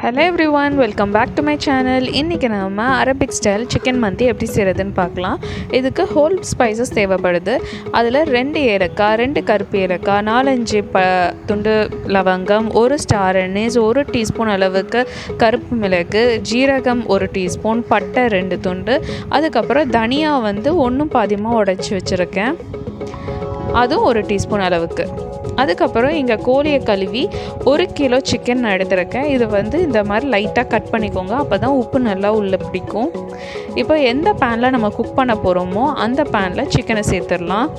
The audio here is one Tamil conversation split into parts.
Hello everyone, welcome back to my channel. இன்னைக்கு நாம அரபிக் ஸ்டைல் சிக்கன் மந்தி எப்படி செய்யறதுன்னு பார்க்கலாம். இதுக்கு ஹோல் ஸ்பைசஸ் தேவைப்படுது. அதில் 2 ஏலக்காய், 2 கருப்பு ஏலக்காய், 4-5 துண்டு லவங்கம், 1 ஸ்டார் அனீஸ், 1 டீஸ்பூன் அளவுக்கு கருப்பு மிளகு, ஜீரகம் 1 டீஸ்பூன், பட்டை 2 துண்டு, அதுக்கப்புறம் தனியா வந்து 1 பாதியமாக உடைச்சி வச்சுருக்கேன், அதுவும் 1 டீஸ்பூன் அளவுக்கு. அதுக்கப்புறம் இங்கே கோழியை கழுவி 1 கிலோ சிக்கன் நான் எடுத்துருக்கேன். இது வந்து இந்த மாதிரி லைட்டாக கட் பண்ணிக்கோங்க, அப்போ தான் உப்பு நல்லா உள்ளே பிடிக்கும். இப்போ எந்த பேனில் நம்ம குக் பண்ண போகிறோமோ அந்த பேனில் சிக்கனை சேர்த்துடலாம்.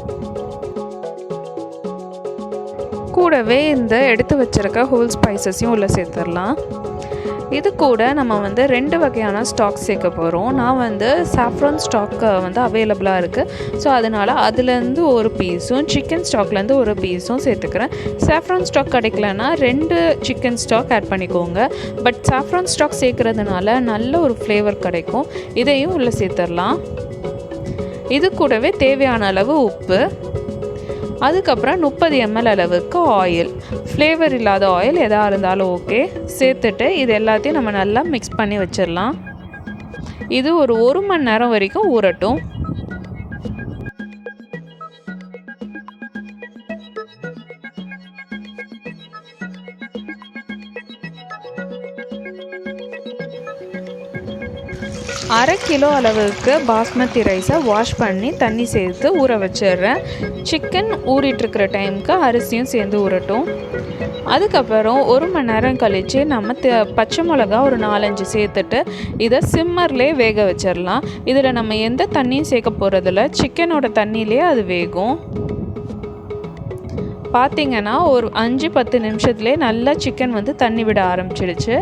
கூடவே இந்த எடுத்து வச்சுருக்க ஹோல் ஸ்பைசஸையும் உள்ளே சேர்த்துடலாம். இது கூட நம்ம வந்து 2 வகையான ஸ்டாக் சேர்க்க போகிறோம். நான் வந்து சாஃப்ரான் ஸ்டாக் வந்து அவைலபிளாக இருக்குது. ஸோ அதனால் அதுலேருந்து 1 பீஸும் சிக்கன் ஸ்டாக்லேருந்து 1 பீஸும் சேர்த்துக்கிறேன். சாஃப்ரான் ஸ்டாக் கிடைக்கலன்னா 2 சிக்கன் ஸ்டாக் ஆட் பண்ணிக்கோங்க. பட் சாஃப்ரான் ஸ்டாக் சேர்க்குறதுனால நல்ல ஒரு ஃப்ளேவர் கிடைக்கும். இதையும் உள்ளே சேர்த்துடலாம். இது கூடவே தேவையான அளவு உப்பு, அதுக்கப்புறம் 30 ml அளவுக்கு ஆயில், ஃப்ளேவர் இல்லாத ஆயில் எதாக இருந்தாலும் ஓகே, சேர்த்துட்டு இது எல்லாத்தையும் நம்ம நல்லா மிக்ஸ் பண்ணி வச்சிடலாம். இது ஒரு 1 மணி நேரம் வரைக்கும் ஊறட்டும். அரை கிலோ அளவுக்கு பாஸ்மதி ரைஸை வாஷ் பண்ணி தண்ணி சேர்த்து ஊற வச்சிடுறேன். சிக்கன் ஊறிட்டுருக்கிற டைமுக்கு அரிசியும் சேர்ந்து ஊறட்டும். அதுக்கப்புறம் 1 மணி நேரம் கழித்து நம்ம பச்சை மிளகா ஒரு 4-5 சேர்த்துட்டு இதை சிம்மர்லேயே வேக வச்சிடலாம். இதில் நம்ம எந்த தண்ணியும் சேர்க்க போகிறதில்ல, சிக்கனோட தண்ணியிலே அது வேகும். பார்த்திங்கன்னா ஒரு 5-10 நிமிஷத்துலேயே நல்லா சிக்கன் வந்து தண்ணி விட ஆரம்பிச்சிடுச்சு.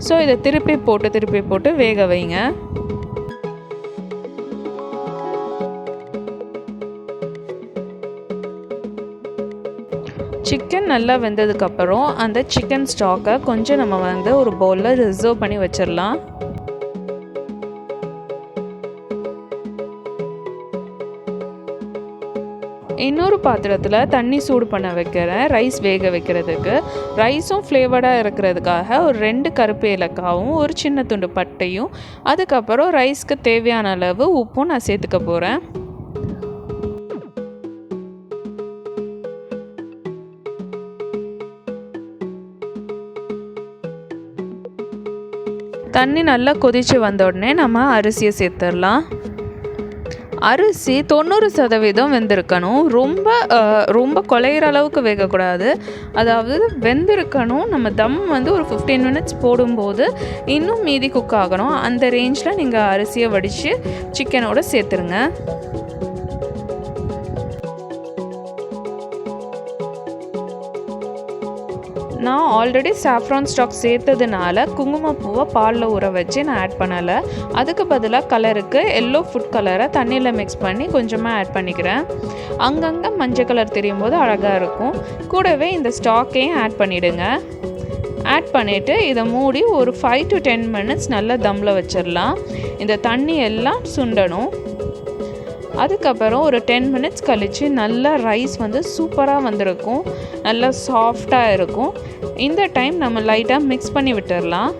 ஸோ இதை திருப்பி போட்டு வேக வைங்க. சிக்கன் நல்லா வெந்ததுக்கப்புறம் அந்த சிக்கன் ஸ்டாக்கை கொஞ்சம் நம்ம வந்து ஒரு பவுலில் ரிசர்வ் பண்ணி வச்சிடலாம். இன்னொரு பாத்திரத்தில் தண்ணி சூடு பண்ண வைக்கிறேன் ரைஸ் வேக வைக்கிறதுக்கு. ரைஸும் ஃப்ளேவர்டாக இருக்கிறதுக்காக ஒரு 2 கருப்பு ஏலக்காவும், ஒரு சின்ன துண்டு பட்டையும், அதுக்கப்புறம் ரைஸ்க்கு தேவையான அளவு உப்பும் நான் சேர்த்துக்க போகிறேன். தண்ணி நல்லா கொதித்து வந்த உடனே நம்ம அரிசியை சேர்த்துடலாம். அரிசி 90% வெந்திருக்கணும். ரொம்ப குழையிற அளவுக்கு வேகக்கூடாது. அதாவது வெந்திருக்கணும். நம்ம தம் வந்து ஒரு 15 மினிட்ஸ் போடும்போது இன்னும் மீதி குக் ஆகணும். அந்த ரேஞ்சில் நீங்கள் அரிசியை வடித்து சிக்கனோடு சேர்த்துருங்க. நான் ஆல்ரெடி சாஃப்ரான் ஸ்டாக் சேர்த்ததுனால குங்குமப்பூவை பாலில் ஊற வச்சு நான் ஆட் பண்ணலை. அதுக்கு பதிலாக கலருக்கு எல்லோ ஃபுட் கலரை தண்ணியில் மிக்ஸ் பண்ணி கொஞ்சமாக ஆட் பண்ணிக்கிறேன். அங்கங்கே மஞ்சள் கலர் தெரியும் போது அழகாக இருக்கும். கூடவே இந்த ஸ்டாக்கையும் ஆட் பண்ணிவிடுங்க. ஆட் பண்ணிவிட்டு இதை மூடி ஒரு 5 to 10 மினிட்ஸ் நல்லா தம்மில் வச்சிடலாம். இந்த தண்ணி எல்லாம் சுண்டணும். அதுக்கப்புறம் ஒரு 10 மினிட்ஸ் கழித்து நல்லா ரைஸ் வந்து சூப்பராக வந்திருக்கும், நல்லா சாஃப்டாக இருக்கும். இந்த டைம் நம்ம லைட்டாக மிக்ஸ் பண்ணி விட்டுடலாம்.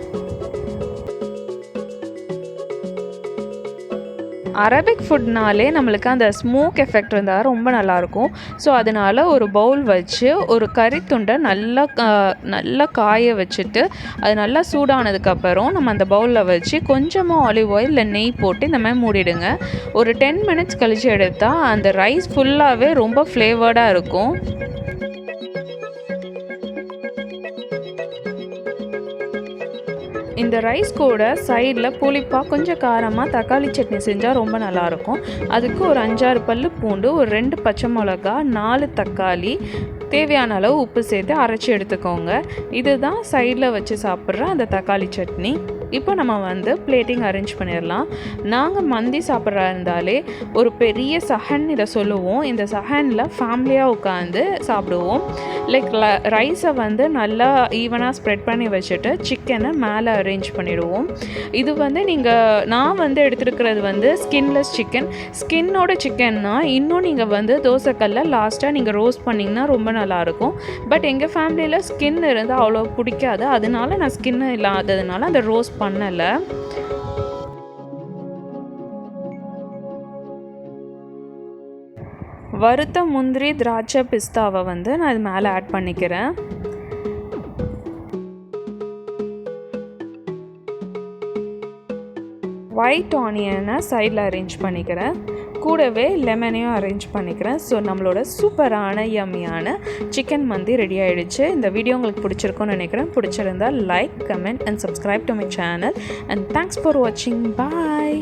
அரபிக் ஃபுட்னாலே நம்மளுக்கு அந்த ஸ்மோக் எஃபெக்ட் இருந்தால் ரொம்ப நல்லாயிருக்கும். ஸோ அதனால் ஒரு பவுல் வச்சு ஒரு கறித்துண்டை நல்லா காய வச்சுட்டு அது நல்லா சூடானதுக்கப்புறம் நம்ம அந்த பவுலில் வச்சு கொஞ்சமாக ஆலிவ் ஆயில் இல்லை நெய் போட்டு இந்த மாதிரி மூடிடுங்க. ஒரு 10 மினிட்ஸ் கழித்து எடுத்தால் அந்த ரைஸ் ஃபுல்லாகவே ரொம்ப ஃப்ளேவர்டாக இருக்கும். இந்த ரைஸ் கூட சைடில் புளிப்பாக கொஞ்சம் காரமாக தக்காளி சட்னி செஞ்சால் ரொம்ப நல்லாயிருக்கும். அதுக்கு ஒரு 5-6 பல்லு பூண்டு, ஒரு 2 பச்சை மிளகா, 4 தக்காளி, தேவையான அளவு உப்பு சேர்த்து அரைச்சி எடுத்துக்கோங்க. இதுதான் சைடில் வச்சு சாப்பிட்ற அந்த தக்காளி சட்னி. இப்போ நம்ம வந்து பிளேட்டிங் அரேஞ்ச் பண்ணிடலாம். நாங்கள் மந்தி சாப்பிட்றா இருந்தாலே ஒரு பெரிய சஹன் இதை சொல்லுவோம். இந்த சஹனில் ஃபேமிலியாக உட்காந்து சாப்பிடுவோம். லைக் ரைஸை வந்து நல்லா ஈவனாக ஸ்ப்ரெட் பண்ணி வச்சுட்டு சிக்கனை மேலே அரேஞ்ச் பண்ணிவிடுவோம். இது வந்து நான் வந்து எடுத்துருக்கிறது வந்து ஸ்கின்லெஸ் சிக்கன். ஸ்கின்னோட சிக்கன்னா இன்னும் நீங்கள் வந்து தோசைக்கல்ல லாஸ்ட்டாக நீங்கள் ரோஸ்ட் பண்ணிங்கன்னா ரொம்ப நல்லாயிருக்கும். பட் எங்கள் ஃபேமிலியில் ஸ்கின் இருந்தால் அவ்வளோ பிடிக்காது. அதனால நான் ஸ்கின்னு இல்லாததுனால அந்த ரோஸ்ட் பண்ணலை. வறுத்த முந்திரி, திராட்சை, பிஸ்தாவை வந்து நான் இது மேலே ஆட் பண்ணிக்கிறேன். ஒயிட் ஆனியனை சைடில் அரேஞ்ச் பண்ணிக்கிறேன். கூடவே லெமனையும் அரேஞ்ச் பண்ணிக்கிறேன். ஸோ நம்மளோட சூப்பரான யம்மியான சிக்கன் மந்தி ரெடி ஆகிடுச்சு. இந்த வீடியோ உங்களுக்கு பிடிச்சிருக்கும்னு நினைக்கிறேன். பிடிச்சிருந்தால் like, comment and subscribe to my channel. And thanks for வாட்சிங். பாய்.